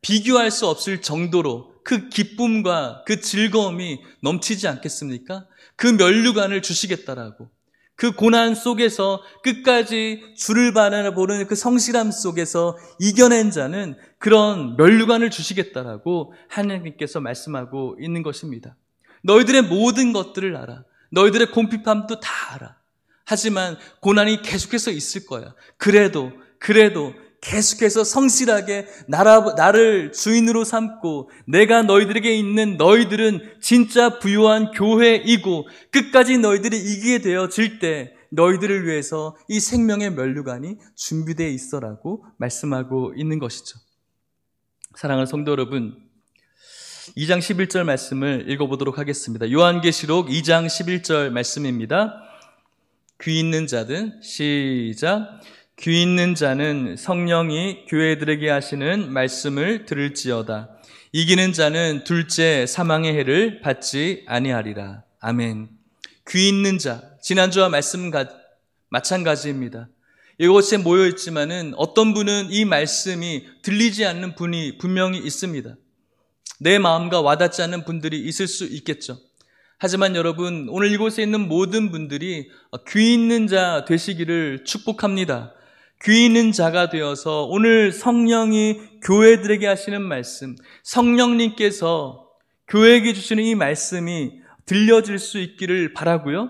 S1: 비교할 수 없을 정도로 그 기쁨과 그 즐거움이 넘치지 않겠습니까? 그 면류관을 주시겠다라고. 그 고난 속에서 끝까지 주를 바라보는 그 성실함 속에서 이겨낸 자는 그런 면류관을 주시겠다라고 하나님께서 말씀하고 있는 것입니다. 너희들의 모든 것들을 알아. 너희들의 곰핍함도 다 알아. 하지만 고난이 계속해서 있을 거야. 그래도 계속해서 성실하게 나를 주인으로 삼고 내가 너희들에게 있는 너희들은 진짜 부유한 교회이고 끝까지 너희들이 이기게 되어질 때 너희들을 위해서 이 생명의 면류관이 준비되어 있어라고 말씀하고 있는 것이죠. 사랑하는 성도 여러분, 2장 11절 말씀을 읽어보도록 하겠습니다. 요한계시록 2장 11절 말씀입니다. 귀 있는 자든 시작. 귀 있는 자는 성령이 교회들에게 하시는 말씀을 들을지어다. 이기는 자는 둘째 사망의 해를 받지 아니하리라. 아멘. 귀 있는 자, 지난주와 마찬가지입니다. 이곳에 모여있지만은 어떤 분은 이 말씀이 들리지 않는 분이 분명히 있습니다. 내 마음과 와닿지 않는 분들이 있을 수 있겠죠. 하지만 여러분, 오늘 이곳에 있는 모든 분들이 귀 있는 자 되시기를 축복합니다. 귀 있는 자가 되어서 오늘 성령이 교회들에게 하시는 말씀, 성령님께서 교회에게 주시는 이 말씀이 들려질 수 있기를 바라고요.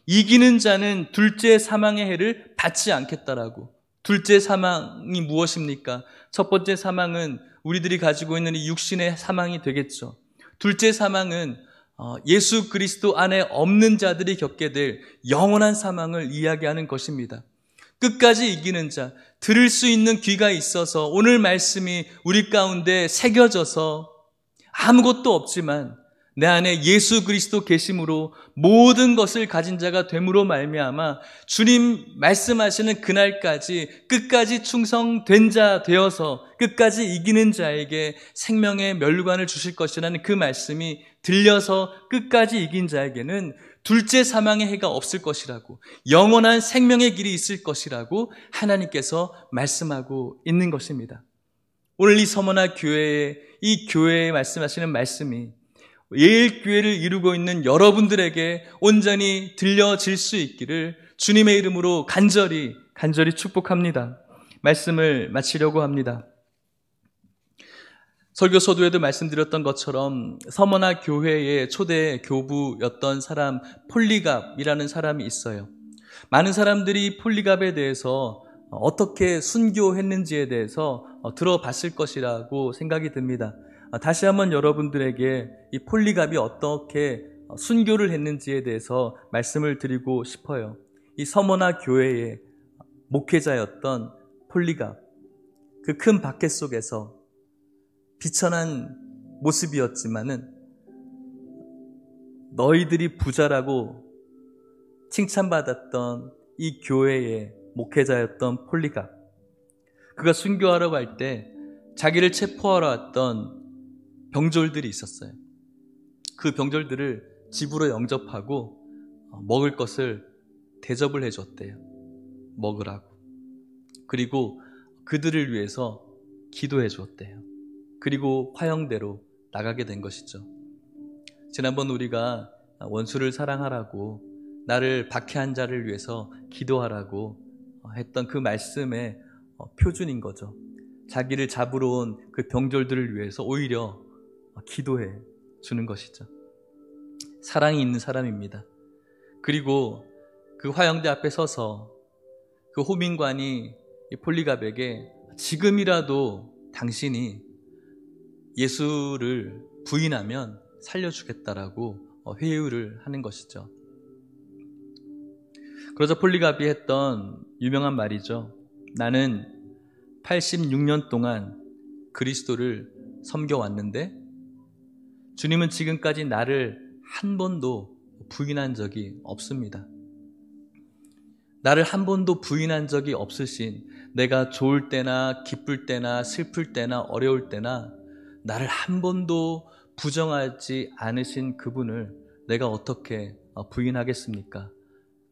S1: 이기는 자는 둘째 사망의 해를 받지 않겠다라고. 둘째 사망이 무엇입니까? 첫 번째 사망은 우리들이 가지고 있는 이 육신의 사망이 되겠죠. 둘째 사망은 예수 그리스도 안에 없는 자들이 겪게 될 영원한 사망을 이야기하는 것입니다. 끝까지 이기는 자, 들을 수 있는 귀가 있어서 오늘 말씀이 우리 가운데 새겨져서 아무것도 없지만 내 안에 예수 그리스도 계심으로 모든 것을 가진 자가 됨으로 말미암아 주님 말씀하시는 그날까지 끝까지 충성된 자 되어서 끝까지 이기는 자에게 생명의 멸류관을 주실 것이라는 그 말씀이 들려서 끝까지 이긴 자에게는 둘째 사망의 해가 없을 것이라고, 영원한 생명의 길이 있을 것이라고 하나님께서 말씀하고 있는 것입니다. 오늘 이 서머나 교회에, 이 교회에 말씀하시는 말씀이 예일교회를 이루고 있는 여러분들에게 온전히 들려질 수 있기를 주님의 이름으로 간절히 축복합니다. 말씀을 마치려고 합니다. 설교 서두에도 말씀드렸던 것처럼 서머나 교회의 초대 교부였던 사람 폴리갑이라는 사람이 있어요. 많은 사람들이 폴리갑에 대해서 어떻게 순교했는지에 대해서 들어봤을 것이라고 생각이 듭니다. 다시 한번 여러분들에게 이 폴리갑이 어떻게 순교를 했는지에 대해서 말씀을 드리고 싶어요. 이 서머나 교회의 목회자였던 폴리갑, 그 큰 박해 속에서 비천한 모습이었지만은 너희들이 부자라고 칭찬받았던 이 교회의 목회자였던 폴리갑, 그가 순교하러 갈 때 자기를 체포하러 왔던 병졸들이 있었어요. 그 병졸들을 집으로 영접하고 먹을 것을 대접을 해줬대요. 먹으라고. 그리고 그들을 위해서 기도해 주었대요. 그리고 화형대로 나가게 된 것이죠. 지난번 우리가 원수를 사랑하라고, 나를 박해한 자를 위해서 기도하라고 했던 그 말씀의 표준인 거죠. 자기를 잡으러 온 그 병졸들을 위해서 오히려 기도해 주는 것이죠. 사랑이 있는 사람입니다. 그리고 그 화형대 앞에 서서 그 호민관이 이 폴리갑에게 지금이라도 당신이 예수를 부인하면 살려주겠다라고 회유를 하는 것이죠. 그러자 폴리갑이 했던 유명한 말이죠. 나는 86년 동안 그리스도를 섬겨왔는데 주님은 지금까지 나를 한 번도 부인한 적이 없습니다. 나를 한 번도 부인한 적이 없으신, 내가 좋을 때나 기쁠 때나 슬플 때나 어려울 때나 나를 한 번도 부정하지 않으신 그분을 내가 어떻게 부인하겠습니까?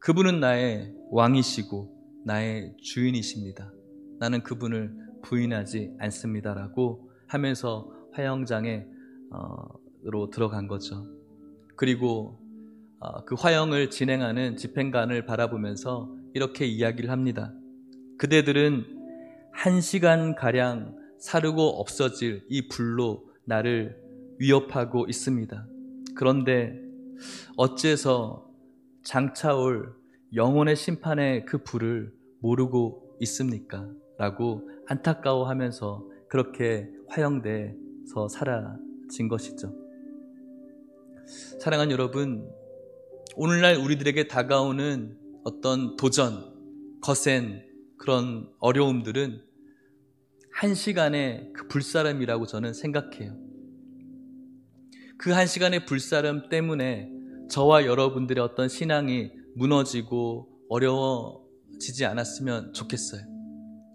S1: 그분은 나의 왕이시고 나의 주인이십니다. 나는 그분을 부인하지 않습니다라고 하면서 화형장에 로 들어간 거죠. 그리고 그 화형을 진행하는 집행관을 바라보면서 이렇게 이야기를 합니다. 그대들은 1시간가량 사르고 없어질 이 불로 나를 위협하고 있습니다. 그런데 어째서 장차올 영혼의 심판의 그 불을 모르고 있습니까? 라고 안타까워하면서 그렇게 화형돼서 사라진 것이죠. 사랑하는 여러분, 오늘날 우리들에게 다가오는 어떤 도전, 거센 그런 어려움들은 1시간의 그 불사름이라고 저는 생각해요. 그 1시간의 불사름 때문에 저와 여러분들의 어떤 신앙이 무너지고 어려워지지 않았으면 좋겠어요.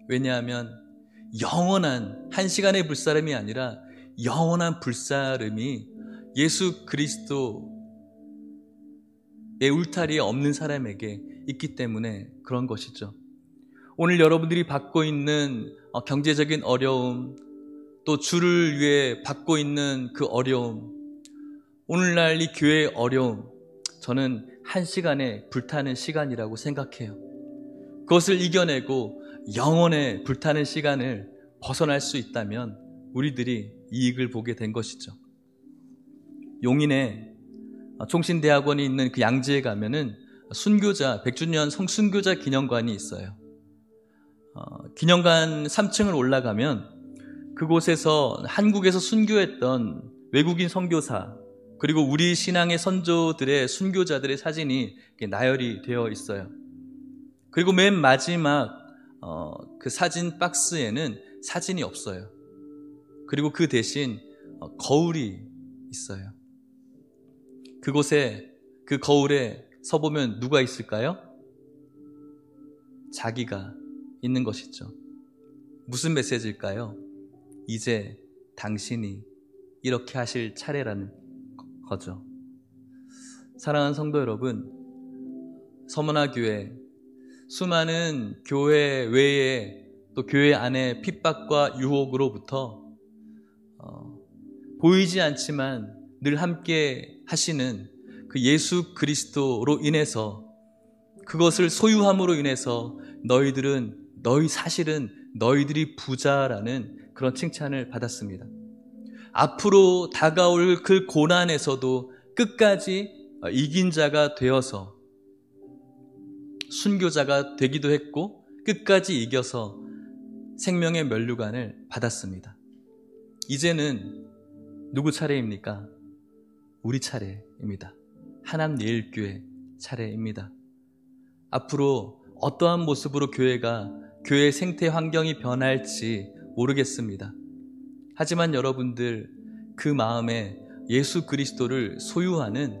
S1: 왜냐하면 영원한 1시간의 불사름이 아니라 영원한 불사름이 예수 그리스도의 울타리에 없는 사람에게 있기 때문에 그런 것이죠. 오늘 여러분들이 받고 있는 경제적인 어려움, 또 주를 위해 받고 있는 그 어려움, 오늘날 이 교회의 어려움, 저는 1시간에 불타는 시간이라고 생각해요. 그것을 이겨내고 영원에 불타는 시간을 벗어날 수 있다면 우리들이 이익을 보게 된 것이죠. 용인에 총신대학원이 있는 그 양지에 가면은 순교자, 100주년 성순교자 기념관이 있어요. 기념관 3층을 올라가면 그곳에서 한국에서 순교했던 외국인 선교사, 그리고 우리 신앙의 선조들의 순교자들의 사진이 나열이 되어 있어요. 그리고 맨 마지막 그 사진 박스에는 사진이 없어요. 그리고 그 대신 거울이 있어요. 그곳에, 그 거울에 서보면 누가 있을까요? 자기가 있는 것이죠. 무슨 메시지일까요? 이제 당신이 이렇게 하실 차례라는 거죠. 사랑하는 성도 여러분, 서머나 교회, 수많은 교회 외에 또 교회 안의 핍박과 유혹으로부터 보이지 않지만 늘 함께 하시는 그 예수 그리스도로 인해서, 그것을 소유함으로 인해서 사실은 너희들이 부자라는 그런 칭찬을 받았습니다. 앞으로 다가올 그 고난에서도 끝까지 이긴 자가 되어서 순교자가 되기도 했고, 끝까지 이겨서 생명의 면류관을 받았습니다. 이제는 누구 차례입니까? 우리 차례입니다. 하남예일교회 차례입니다. 앞으로 어떠한 모습으로 교회 생태 환경이 변할지 모르겠습니다. 하지만 여러분들 그 마음에 예수 그리스도를 소유하는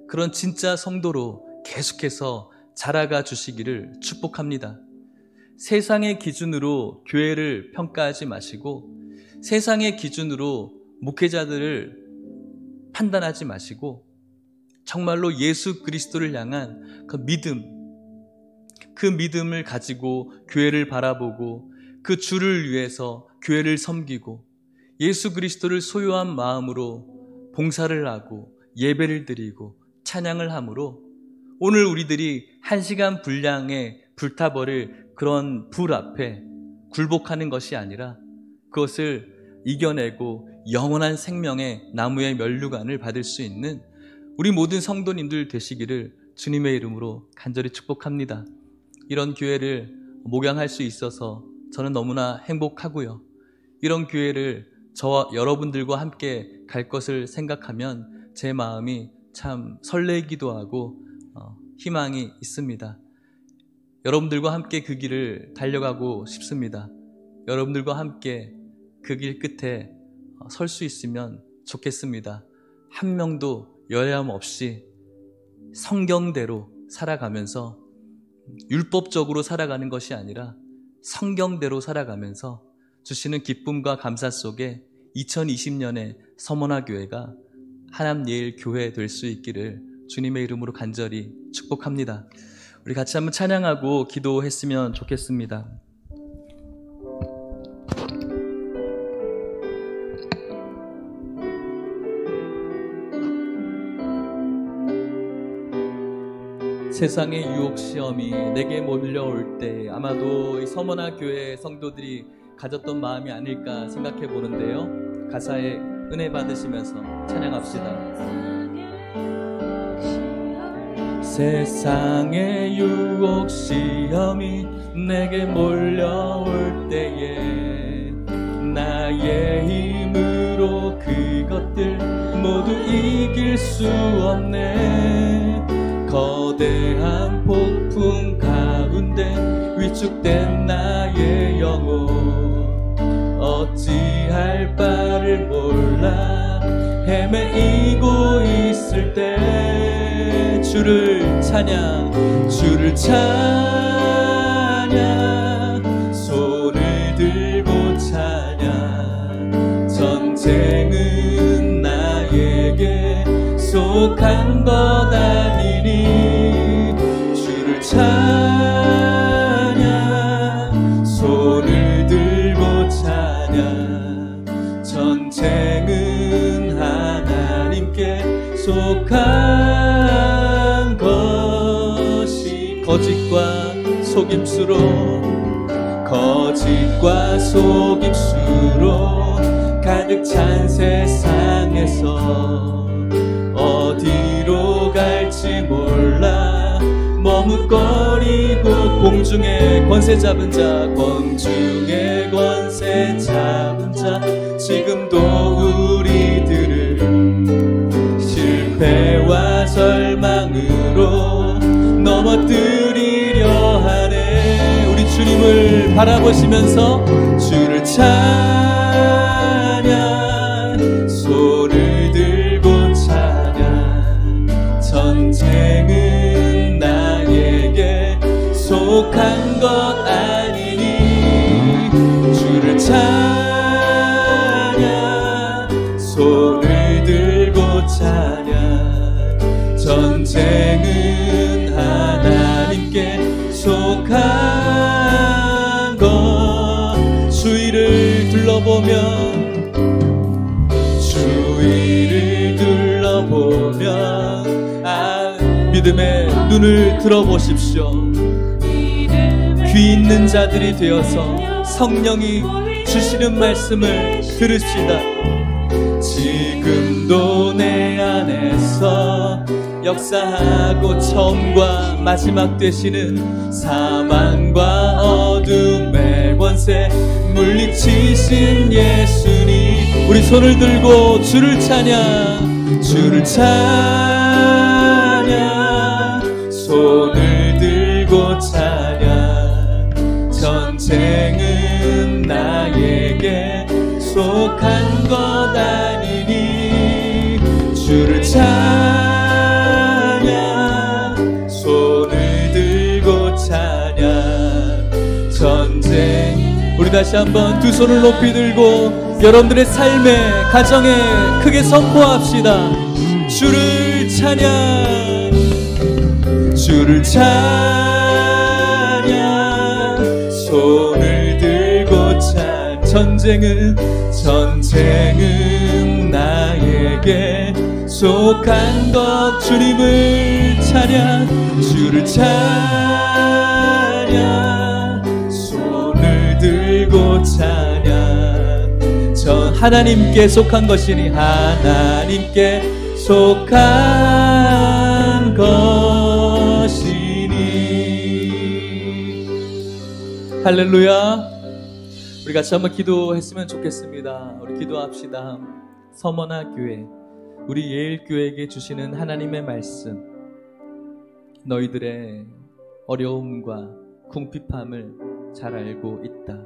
S1: 그런 진짜 성도로 계속해서 자라가 주시기를 축복합니다. 세상의 기준으로 교회를 평가하지 마시고, 세상의 기준으로 목회자들을 판단하지 마시고, 정말로 예수 그리스도를 향한 그 믿음을 가지고 교회를 바라보고 그 주를 위해서 교회를 섬기고 예수 그리스도를 소유한 마음으로 봉사를 하고 예배를 드리고 찬양을 함으로 오늘 우리들이 1시간 분량의 불타버릴 그런 불 앞에 굴복하는 것이 아니라 그것을 이겨내고 영원한 생명의 나무의 면류관을 받을 수 있는 우리 모든 성도님들 되시기를 주님의 이름으로 간절히 축복합니다. 이런 교회를 목양할 수 있어서 저는 너무나 행복하고요. 이런 교회를 저와 여러분들과 함께 갈 것을 생각하면 제 마음이 참 설레기도 하고 희망이 있습니다. 여러분들과 함께 그 길을 달려가고 싶습니다. 여러분들과 함께 그 길 끝에 설 수 있으면 좋겠습니다. 한 명도 여야함 없이 성경대로 살아가면서, 율법적으로 살아가는 것이 아니라 성경대로 살아가면서 주시는 기쁨과 감사 속에 2020년에 서머나 교회가 하남예일교회 될 수 있기를 주님의 이름으로 간절히 축복합니다. 우리 같이 한번 찬양하고 기도했으면 좋겠습니다. 세상의 유혹시험이 내게 몰려올 때 아마도 이 서머나 교회 성도들이 가졌던 마음이 아닐까 생각해 보는데요. 가사에 은혜 받으시면서 찬양합시다. 세상의 유혹시험이 내게 몰려올 때에 나의 힘으로 그것들 모두 이길 수 없네. 거대한 폭풍 가운데 위축된 나의 영혼 어찌할 바를 몰라 헤매이고 있을 때 주를 찬양 손을 들고 찬양. 전쟁은 나에게 속한 것 아니니 주를 찬양. 손을 들고 찬양. 전쟁은 하나님께 속한 것이 거짓과 속임수로 가득 찬 세상에서 어디로 갈지 몰라 머뭇거리고 공중의 권세 잡은 자 지금도 우리들을 실패와 절망으로 넘어뜨리려 하네. 우리 주님을 바라보시면서 주를 찬양. 손을 들고 찬양. 속한 것 아니니 주를 찬양 손을 들고 찬양 전쟁은 하나님께 속한 것 주위를 둘러보면 믿음의 눈을 들어보십시오. 귀 있는 자들이 되어서 성령이 주시는 말씀을 들읍시다. 지금도 내 안에서 역사하고 처음과 마지막 되시는 사망과 어둠의 권세 물리치신 예수님, 우리 손을 들고 주를 찬양, 주를 찬양, 손을 들고 찬양. 전쟁은 나에게 속한 것 아니니 주를 찬양, 손을 들고 찬양. 전쟁, 우리 다시 한번 두 손을 높이 들고 여러분들의 삶에, 가정에 크게 선포합시다. 주를 찬양, 주를 찬양, 손을 들고 찬양. 전쟁은 나에게 속한 것, 주님을 찬양, 주를 찬양, 손을 들고 찬양. 전 하나님께 속한 것이니 하나님께 속한 것이니. 할렐루야. 우리 같이 한번 기도했으면 좋겠습니다. 우리 기도합시다. 서머나 교회, 우리 예일교회에게 주시는 하나님의 말씀, 너희들의 어려움과 궁핍함을 잘 알고 있다.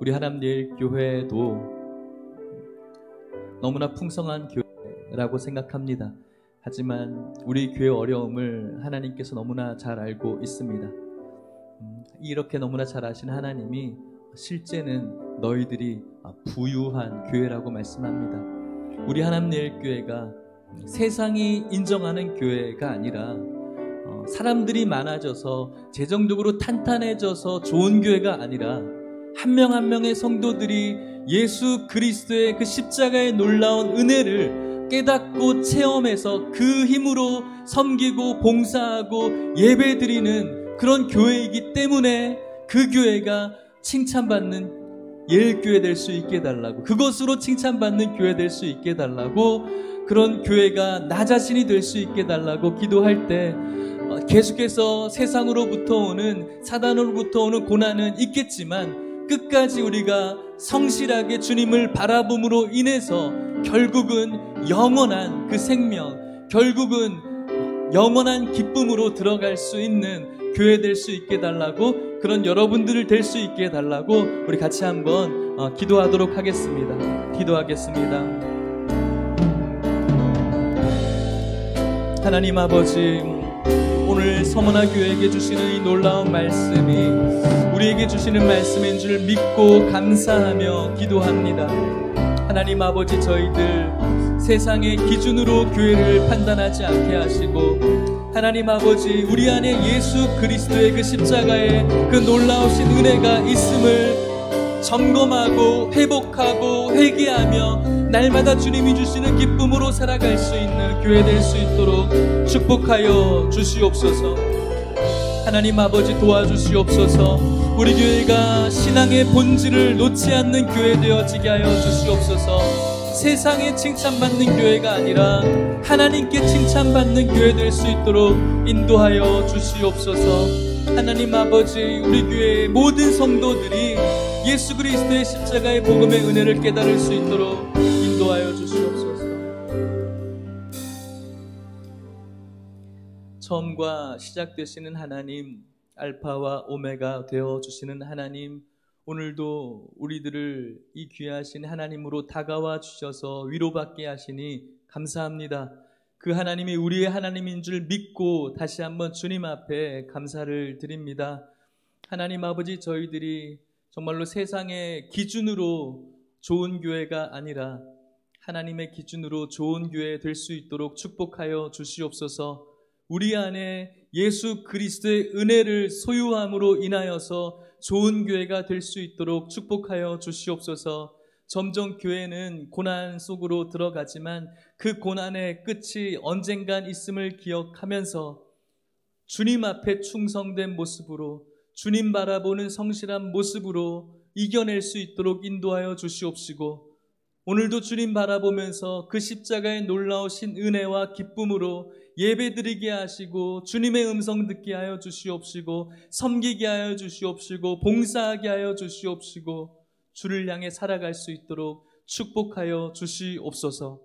S1: 우리 하남 예일교회도 너무나 풍성한 교회라고 생각합니다. 하지만 우리 교회 어려움을 하나님께서 너무나 잘 알고 있습니다. 이렇게 너무나 잘 아시는 하나님이 실제는 너희들이 부유한 교회라고 말씀합니다. 우리 하남예일교회가 세상이 인정하는 교회가 아니라 사람들이 많아져서 재정적으로 탄탄해져서 좋은 교회가 아니라 한 명 한 명의 성도들이 예수 그리스도의 그 십자가의 놀라운 은혜를 깨닫고 체험해서 그 힘으로 섬기고 봉사하고 예배드리는 그런 교회이기 때문에 그 교회가 칭찬받는 예일교회 될 수 있게 해달라고, 그것으로 칭찬받는 교회 될 수 있게 해달라고, 그런 교회가 나 자신이 될 수 있게 해달라고 기도할 때 계속해서 세상으로부터 오는, 사단으로부터 오는 고난은 있겠지만 끝까지 우리가 성실하게 주님을 바라봄으로 인해서 결국은 영원한 그 생명, 결국은 영원한 기쁨으로 들어갈 수 있는 교회 될 수 있게 해달라고, 그런 여러분들을 될 수 있게 해달라고 우리 같이 한번 기도하도록 하겠습니다. 기도하겠습니다. 하나님 아버지, 오늘 서머나 교회에게 주시는 이 놀라운 말씀이 우리에게 주시는 말씀인 줄 믿고 감사하며 기도합니다. 하나님 아버지, 저희들 세상의 기준으로 교회를 판단하지 않게 하시고, 하나님 아버지, 우리 안에 예수 그리스도의 그 십자가의 그 놀라우신 은혜가 있음을 점검하고 회복하고 회개하며 날마다 주님이 주시는 기쁨으로 살아갈 수 있는 교회 될 수 있도록 축복하여 주시옵소서. 하나님 아버지, 도와주시옵소서. 우리 교회가 신앙의 본질을 놓지 않는 교회 되어지게 하여 주시옵소서. 세상에 칭찬받는 교회가 아니라 하나님께 칭찬받는 교회 될 수 있도록 인도하여 주시옵소서. 하나님 아버지, 우리 교회의 모든 성도들이 예수 그리스도의 십자가의 복음의 은혜를 깨달을 수 있도록 인도하여 주시옵소서. 처음과 시작 되시는 하나님, 알파와 오메가 되어 주시는 하나님, 오늘도 우리들을 이 귀하신 하나님으로 다가와 주셔서 위로받게 하시니 감사합니다. 그 하나님이 우리의 하나님인 줄 믿고 다시 한번 주님 앞에 감사를 드립니다. 하나님 아버지, 저희들이 정말로 세상의 기준으로 좋은 교회가 아니라 하나님의 기준으로 좋은 교회 될 수 있도록 축복하여 주시옵소서. 우리 안에 예수 그리스도의 은혜를 소유함으로 인하여서 좋은 교회가 될 수 있도록 축복하여 주시옵소서. 점점 교회는 고난 속으로 들어가지만 그 고난의 끝이 언젠간 있음을 기억하면서 주님 앞에 충성된 모습으로, 주님 바라보는 성실한 모습으로 이겨낼 수 있도록 인도하여 주시옵시고, 오늘도 주님 바라보면서 그 십자가의 놀라우신 은혜와 기쁨으로 예배드리게 하시고 주님의 음성 듣게 하여 주시옵시고, 섬기게 하여 주시옵시고, 봉사하게 하여 주시옵시고, 주를 향해 살아갈 수 있도록 축복하여 주시옵소서.